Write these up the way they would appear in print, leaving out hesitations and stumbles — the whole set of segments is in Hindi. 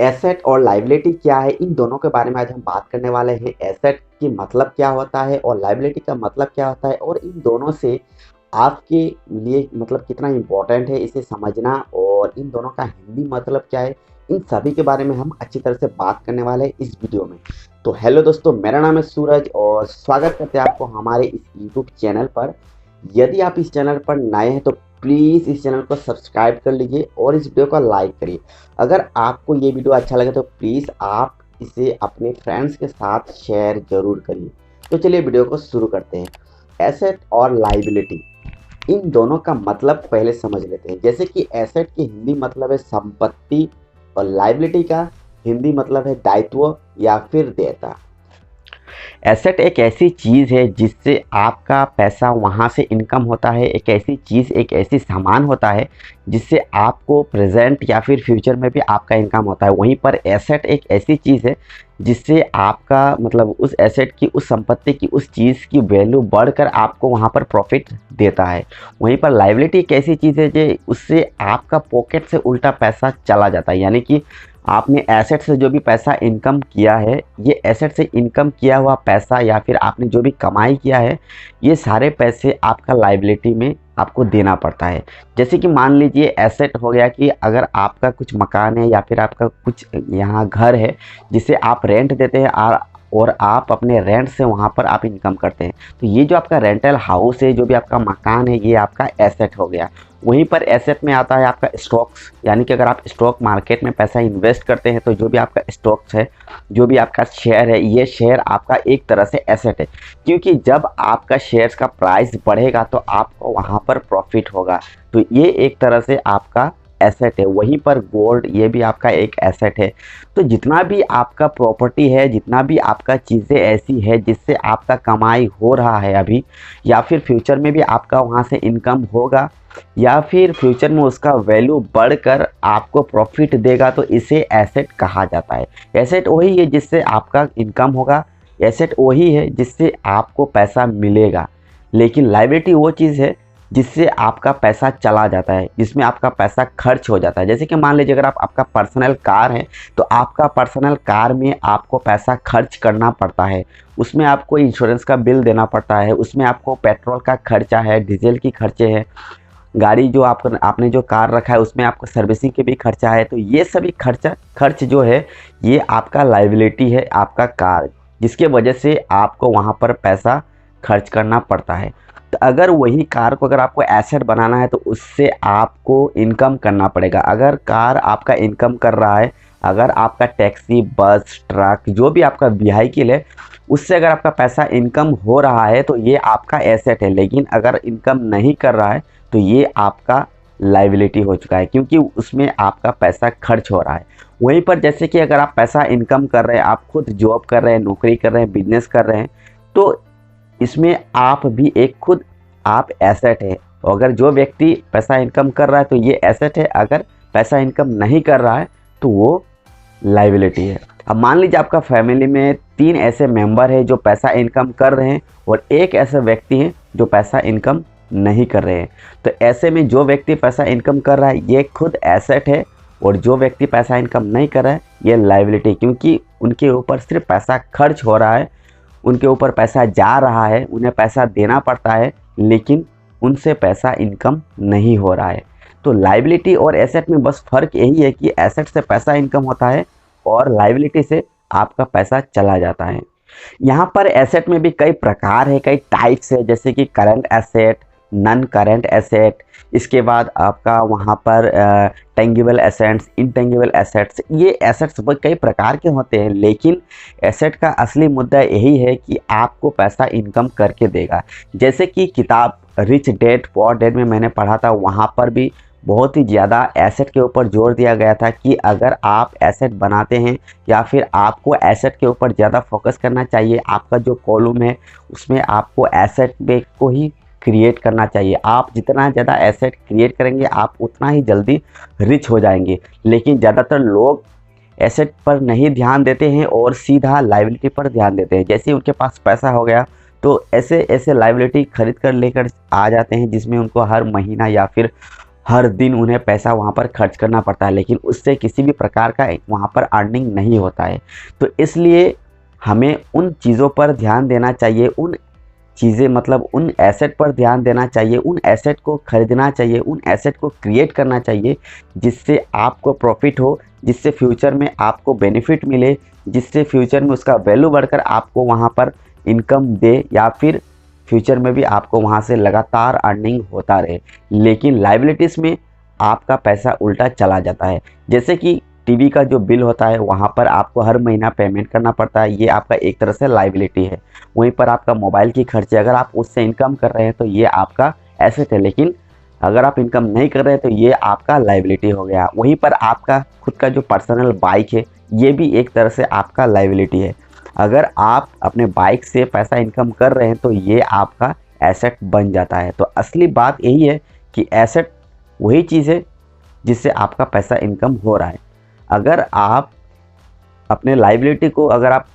एसेट और लाइबिलिटी क्या है, इन दोनों के बारे में आज हम बात करने वाले हैं। एसेट की मतलब क्या होता है और लाइबिलिटी का मतलब क्या होता है, और इन दोनों से आपके लिए मतलब कितना इम्पोर्टेंट है इसे समझना, और इन दोनों का हिंदी मतलब क्या है, इन सभी के बारे में हम अच्छी तरह से बात करने वाले हैं इस वीडियो में। तो हेलो दोस्तों, मेरा नाम है सूरज और स्वागत करते हैं आपको हमारे इस यूट्यूब चैनल पर। यदि आप इस चैनल पर नए हैं तो प्लीज़ इस चैनल को सब्सक्राइब कर लीजिए और इस वीडियो को लाइक करिए। अगर आपको ये वीडियो अच्छा लगे तो प्लीज़ आप इसे अपने फ्रेंड्स के साथ शेयर ज़रूर करिए। तो चलिए वीडियो को शुरू करते हैं। एसेट और लाइबिलिटी, इन दोनों का मतलब पहले समझ लेते हैं। जैसे कि एसेट की हिंदी मतलब है संपत्ति और लाइबिलिटी का हिंदी मतलब है दायित्व या फिर देयता। एसेट एक ऐसी चीज़ है जिससे आपका पैसा वहाँ से इनकम होता है। एक ऐसी चीज़, एक ऐसी सामान होता है जिससे आपको प्रेजेंट या फिर फ्यूचर में भी आपका इनकम होता है। वहीं पर एसेट एक ऐसी चीज़ है जिससे आपका मतलब उस एसेट की, उस संपत्ति की, उस चीज़ की वैल्यू बढ़कर आपको वहाँ पर प्रॉफिट देता है। वहीं पर लायबिलिटी एक ऐसी चीज़ है जो उससे आपका पॉकेट से उल्टा पैसा चला जाता है। यानी कि आपने एसेट से जो भी पैसा इनकम किया है, ये एसेट से इनकम किया हुआ पैसा या फिर आपने जो भी कमाई किया है, ये सारे पैसे आपका लायबिलिटी में आपको देना पड़ता है। जैसे कि मान लीजिए एसेट हो गया कि अगर आपका कुछ मकान है या फिर आपका कुछ यहाँ घर है जिसे आप रेंट देते हैं और आप अपने रेंट से वहाँ पर आप इनकम करते हैं, तो ये जो आपका रेंटल हाउस है, जो भी आपका मकान है, ये आपका एसेट हो गया। वहीं पर एसेट में आता है आपका स्टॉक्स, यानी कि अगर आप स्टॉक मार्केट में पैसा इन्वेस्ट करते हैं तो जो भी आपका स्टॉक्स है, जो भी आपका शेयर है, ये शेयर आपका एक तरह से एसेट है, क्योंकि जब आपका शेयर्स का प्राइस बढ़ेगा तो आपको वहाँ पर प्रॉफिट होगा। तो ये एक तरह से आपका एसेट है। वहीं पर गोल्ड, ये भी आपका एक एसेट है। तो जितना भी आपका प्रॉपर्टी है, जितना भी आपका चीज़ें ऐसी है जिससे आपका कमाई हो रहा है अभी, या फिर फ्यूचर में भी आपका वहाँ से इनकम होगा, या फिर फ्यूचर में उसका वैल्यू बढ़कर आपको प्रॉफिट देगा, तो इसे एसेट कहा जाता है। एसेट वही है जिससे आपका इनकम होगा, एसेट वही है जिससे आपको पैसा मिलेगा। लेकिन लायबिलिटी वो चीज़ है जिससे आपका पैसा चला जाता है, जिसमें आपका पैसा खर्च हो जाता है। जैसे कि मान लीजिए अगर आपका पर्सनल कार है तो आपका पर्सनल कार में आपको पैसा खर्च करना पड़ता है, उसमें आपको इंश्योरेंस का बिल देना पड़ता है, उसमें आपको पेट्रोल का खर्चा है, डीजल की खर्चे हैं, गाड़ी जो आपने जो कार रखा है उसमें आपको सर्विसिंग के भी खर्चा है। तो ये सभी खर्च जो है, ये आपका लायबिलिटी है, आपका कार, जिसके वजह से आपको वहाँ पर पैसा खर्च करना पड़ता है। तो अगर वही कार को अगर आपको एसेट बनाना है तो उससे आपको इनकम करना पड़ेगा। अगर कार आपका इनकम कर रहा है, अगर आपका टैक्सी, बस, ट्रक, जो भी आपका व्हीकल है, उससे अगर आपका पैसा इनकम हो रहा है तो ये आपका एसेट है। लेकिन अगर इनकम नहीं कर रहा है तो ये आपका लायबिलिटी हो चुका है, क्योंकि उसमें आपका पैसा खर्च हो रहा है। वहीं पर जैसे कि अगर आप पैसा इनकम कर रहे हैं, आप खुद जॉब कर रहे हैं, नौकरी कर रहे हैं, बिजनेस कर रहे हैं, तो इसमें आप भी एक खुद आप एसेट है। और अगर जो व्यक्ति पैसा इनकम कर रहा है तो ये एसेट है, अगर पैसा इनकम नहीं कर रहा है तो वो लायबिलिटी है। अब मान लीजिए आपका फैमिली में 3 ऐसे मेंबर हैं जो पैसा इनकम कर रहे हैं और एक ऐसा व्यक्ति है जो पैसा इनकम नहीं कर रहे हैं। तो ऐसे में जो व्यक्ति पैसा इनकम कर रहा है ये खुद एसेट है, और जो व्यक्ति पैसा इनकम नहीं कर रहा है ये लायबिलिटी, क्योंकि उनके ऊपर सिर्फ पैसा खर्च हो रहा है, उनके ऊपर पैसा जा रहा है, उन्हें पैसा देना पड़ता है, लेकिन उनसे पैसा इनकम नहीं हो रहा है। तो लायबिलिटी और एसेट में बस फ़र्क यही है कि एसेट से पैसा इनकम होता है और लायबिलिटी से आपका पैसा चला जाता है। यहाँ पर एसेट में भी कई प्रकार है, कई टाइप्स है, जैसे कि current asset, non current asset, इसके बाद आपका वहाँ पर टेंजिबल एसेट्स, इनटेंजिबल एसेट्स। ये एसेट्स कई प्रकार के होते हैं, लेकिन एसेट का असली मुद्दा यही है कि आपको पैसा इनकम करके देगा। जैसे कि किताब रिच डैड पुअर डैड में मैंने पढ़ा था, वहाँ पर भी बहुत ही ज़्यादा एसेट के ऊपर जोर दिया गया था कि अगर आप एसेट बनाते हैं या फिर आपको एसेट के ऊपर ज़्यादा फोकस करना चाहिए, आपका जो कॉलम है उसमें आपको एसेट को ही क्रिएट करना चाहिए। आप जितना ज़्यादा एसेट क्रिएट करेंगे आप उतना ही जल्दी रिच हो जाएंगे। लेकिन ज़्यादातर लोग एसेट पर नहीं ध्यान देते हैं और सीधा लायबिलिटी पर ध्यान देते हैं। जैसे उनके पास पैसा हो गया तो ऐसे लायबिलिटी खरीद कर लेकर आ जाते हैं, जिसमें उनको हर महीना या फिर हर दिन उन्हें पैसा वहाँ पर खर्च करना पड़ता है, लेकिन उससे किसी भी प्रकार का वहाँ पर अर्निंग नहीं होता है। तो इसलिए हमें उन चीज़ों पर ध्यान देना चाहिए, उन चीज़ें मतलब उन एसेट पर ध्यान देना चाहिए, उन एसेट को खरीदना चाहिए, उन एसेट को क्रिएट करना चाहिए जिससे आपको प्रॉफिट हो, जिससे फ्यूचर में आपको बेनिफिट मिले, जिससे फ्यूचर में उसका वैल्यू बढ़कर आपको वहाँ पर इनकम दे, या फिर फ्यूचर में भी आपको वहाँ से लगातार अर्निंग होता रहे। लेकिन लायबिलिटीज़ में आपका पैसा उल्टा चला जाता है। जैसे कि टीवी का जो बिल होता है वहाँ पर आपको हर महीना पेमेंट करना पड़ता है, ये आपका एक तरह से लायबिलिटी है। वहीं पर आपका मोबाइल की खर्चे अगर आप उससे इनकम कर रहे हैं तो ये आपका एसेट है, लेकिन अगर आप इनकम नहीं कर रहे हैं तो ये आपका लायबिलिटी हो गया। वहीं पर आपका खुद का जो पर्सनल बाइक है ये भी एक तरह से आपका लायबिलिटी है। अगर आप अपने बाइक से पैसा इनकम कर रहे हैं तो ये आपका एसेट बन जाता है। तो असली बात यही है कि एसेट वही चीज़ है जिससे आपका पैसा इनकम हो रहा है। अगर आप अपने लायबिलिटी को अगर आप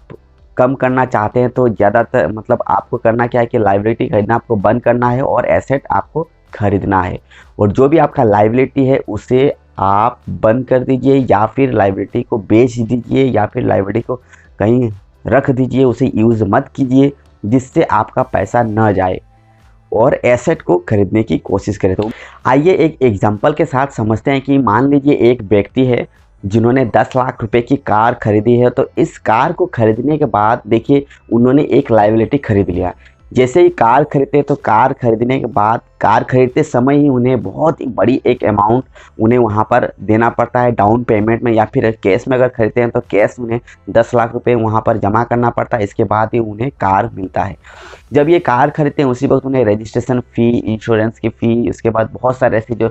कम करना चाहते हैं तो ज़्यादातर मतलब आपको करना क्या है कि लायबिलिटी खरीदना आपको बंद करना है और एसेट आपको खरीदना है। और जो भी आपका लायबिलिटी है उसे आप बंद कर दीजिए, या फिर लायबिलिटी को बेच दीजिए, या फिर लायबिलिटी को कहीं रख दीजिए, उसे यूज़ मत कीजिए जिससे आपका पैसा न जाए, और एसेट को खरीदने की कोशिश करें। तो आइए एक एग्जांपल के साथ समझते हैं कि मान लीजिए एक व्यक्ति है जिन्होंने 10 लाख रुपए की कार खरीदी है। तो इस कार को खरीदने के बाद देखिए उन्होंने एक लायबिलिटी खरीद लिया। जैसे ही कार खरीदते तो कार खरीदने के बाद कार खरीदते समय ही उन्हें बहुत ही बड़ी एक अमाउंट उन्हें वहाँ पर देना पड़ता है डाउन पेमेंट में, या फिर कैश में अगर खरीदते हैं तो कैश उन्हें 10 लाख रुपए वहाँ पर जमा करना पड़ता है। इसके बाद ही उन्हें कार मिलता है। जब ये कार खरीदते हैं उसी वक्त उन्हें रजिस्ट्रेशन फ़ी, इंश्योरेंस की फ़ी, इसके बाद बहुत सारे ऐसे जो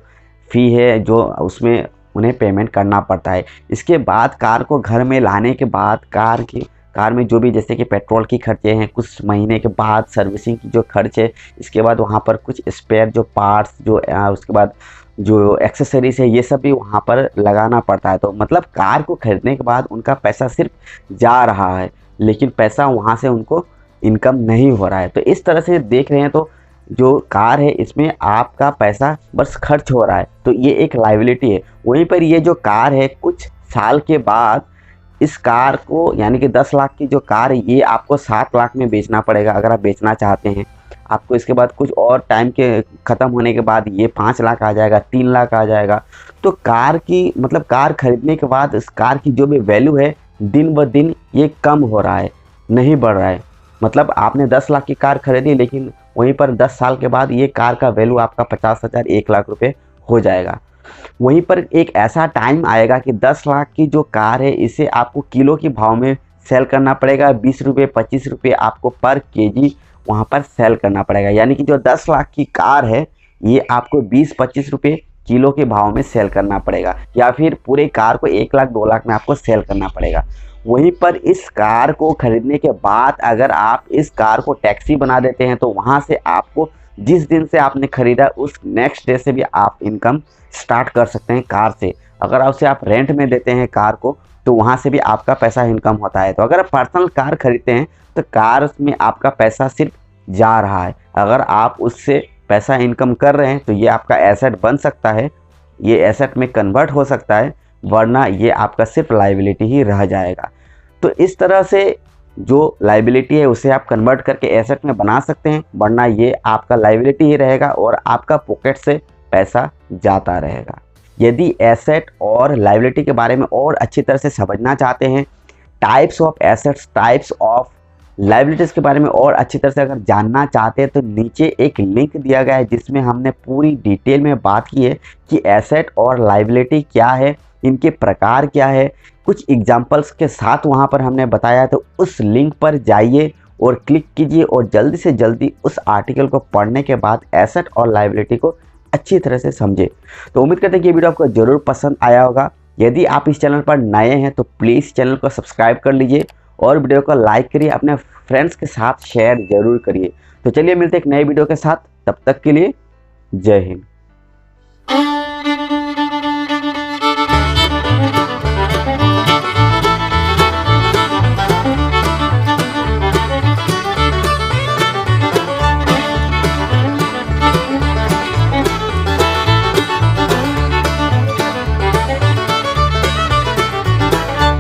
फ़ी है जो उसमें उन्हें पेमेंट करना पड़ता है। इसके बाद कार को घर में लाने के बाद कार में जो भी जैसे कि पेट्रोल की खर्चे हैं, कुछ महीने के बाद सर्विसिंग की जो खर्च है, इसके बाद वहाँ पर कुछ स्पेयर जो पार्ट्स जो उसके बाद जो एक्सेसरीज है ये सब भी वहाँ पर लगाना पड़ता है। तो मतलब कार को खरीदने के बाद उनका पैसा सिर्फ जा रहा है, लेकिन पैसा वहाँ से उनको इनकम नहीं हो रहा है। तो इस तरह से देख रहे हैं तो जो कार है इसमें आपका पैसा बस खर्च हो रहा है, तो ये एक लायबिलिटी है। वहीं पर ये जो कार है कुछ साल के बाद इस कार को यानी कि 10 लाख की जो कार है ये आपको 7 लाख में बेचना पड़ेगा अगर आप बेचना चाहते हैं। आपको इसके बाद कुछ और टाइम के ख़त्म होने के बाद ये 5 लाख आ जाएगा, 3 लाख आ जाएगा। तो कार की मतलब कार खरीदने के बाद इस कार की जो भी वैल्यू है दिन ब दिन ये कम हो रहा है, नहीं बढ़ रहा है। मतलब आपने 10 लाख की कार खरीदी, लेकिन वहीं पर 10 साल के बाद ये कार का वैल्यू आपका 50,000 1 लाख रुपए हो जाएगा। वहीं पर एक ऐसा टाइम आएगा कि 10 लाख की जो कार है इसे आपको किलो के भाव में सेल करना पड़ेगा। 20 रुपये 25 रुपये आपको पर केजी वहाँ पर सेल करना पड़ेगा। यानी कि जो 10 लाख की कार है ये आपको 20-25 रुपये किलो के भाव में सेल करना पड़ेगा, या फिर पूरे कार को 1 लाख 2 लाख में आपको सेल करना पड़ेगा। वहीं पर इस कार को खरीदने के बाद अगर आप इस कार को टैक्सी बना देते हैं तो वहाँ से आपको जिस दिन से आपने खरीदा उस नेक्स्ट डे से भी आप इनकम स्टार्ट कर सकते हैं कार से। अगर उसे आप रेंट में देते हैं कार को तो वहाँ से भी आपका पैसा इनकम होता है। तो अगर आप पर्सनल कार खरीदते हैं तो कार में आपका पैसा सिर्फ जा रहा है। अगर आप उससे पैसा इनकम कर रहे हैं तो ये आपका एसेट बन सकता है, ये एसेट में कन्वर्ट हो सकता है, वरना ये आपका सिर्फ लायबिलिटी ही रह जाएगा। तो इस तरह से जो लायबिलिटी है उसे आप कन्वर्ट करके एसेट में बना सकते हैं, वरना ये आपका लायबिलिटी ही रहेगा और आपका पॉकेट से पैसा जाता रहेगा। यदि एसेट और लायबिलिटी के बारे में और अच्छी तरह से समझना चाहते हैं, types of assets, types of liabilities के बारे में और अच्छी तरह से अगर जानना चाहते हैं तो नीचे एक लिंक दिया गया है जिसमें हमने पूरी डिटेल में बात की है कि एसेट और लायबिलिटी क्या है, इनके प्रकार क्या है, कुछ एग्जाम्पल्स के साथ वहाँ पर हमने बताया। तो उस लिंक पर जाइए और क्लिक कीजिए और जल्दी से जल्दी उस आर्टिकल को पढ़ने के बाद एसेट और लायबिलिटी को अच्छी तरह से समझे। तो उम्मीद करते हैं कि ये वीडियो आपको ज़रूर पसंद आया होगा। यदि आप इस चैनल पर नए हैं तो प्लीज़ चैनल को सब्सक्राइब कर लीजिए और वीडियो को लाइक करिए, अपने फ्रेंड्स के साथ शेयर ज़रूर करिए। तो चलिए मिलते हैं एक नए वीडियो के साथ, तब तक के लिए जय हिंद।